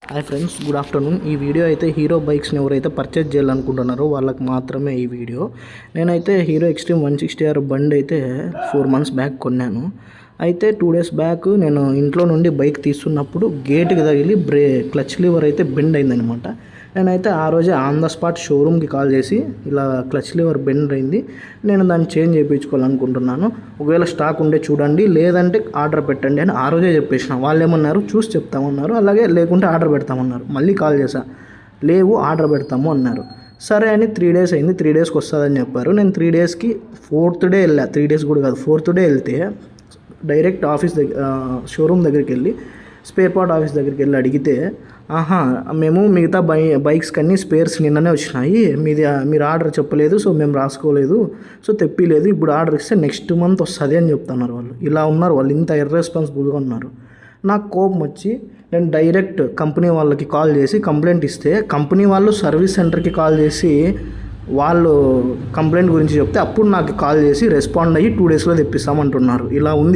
Hi friends, good afternoon. ఈ video అయితే hero బైక్స్ని ఎవరైతే పర్చేజ్ చేయాలనుకుంటున్నారో వాళ్ళకి మాత్రమే ఈ వీడియో. నేనైతే హీరో ఎక్స్ట్రీమ్ 160R బండి అయితే 4 months బ్యాక్ కొన్నాను. అయితే 2 days బ్యాక్ నేను ఇంట్లో నుండి బైక్ తీస్తున్నప్పుడు గేట్కి తగిలి క్లచ్ లివర్ అయితే బెండ్ అయిందనమాట. నేనైతే ఆ రోజే ఆన్ ద స్పాట్ షోరూమ్కి కాల్ చేసి ఇలా క్లచ్ లివర్ బెండ్ అయింది, నేను దాన్ని చేంజ్ చేయించుకోవాలనుకుంటున్నాను, ఒకవేళ స్టాక్ ఉండే చూడండి, లేదంటే ఆర్డర్ పెట్టండి అని ఆ రోజే చెప్పేసిన. వాళ్ళు ఏమన్నారు, చూసి చెప్తామన్నారు, అలాగే లేకుంటే ఆర్డర్ పెడతామన్నారు. మళ్ళీ కాల్ చేశా, లేవు ఆర్డర్ పెడతాము అన్నారు. సరే అని 3 days అయింది, 3 daysకి వస్తుందని చెప్పారు. నేను 3 daysకి 4th day వెళ్ళా. 3 days కూడా కాదు, 4th day వెళ్తే డైరెక్ట్ ఆఫీస్ దగ్గర షోరూమ్ దగ్గరికి వెళ్ళి స్పేర్ పార్ట్ ఆఫీస్ దగ్గరికి వెళ్ళి అడిగితే, మేము మిగతా బైక్స్ కన్నీ స్పేర్స్ నిన్ననే వచ్చినాయి, మీరు ఆర్డర్ చెప్పలేదు, సో మేము రాసుకోలేదు, సో తెప్పిలేదు, ఇప్పుడు ఆర్డర్ ఇస్తే నెక్స్ట్ మంత్ వస్తుంది అని చెప్తున్నారు వాళ్ళు. ఇలా ఉన్నారు వాళ్ళు, ఇంత ఇర్రెస్పాన్సిబుల్గా ఉన్నారు. నాకు కోపం వచ్చి నేను డైరెక్ట్ కంపెనీ వాళ్ళకి కాల్ చేసి కంప్లైంట్ ఇస్తే, కంపెనీ వాళ్ళు సర్వీస్ సెంటర్కి కాల్ చేసి వాళ్ళు కంప్లైంట్ గురించి చెప్తే అప్పుడు నాకు కాల్ చేసి రెస్పాండ్ అయ్యి 2 daysలో తెప్పిస్తామంటున్నారు. ఇలా ఉంది.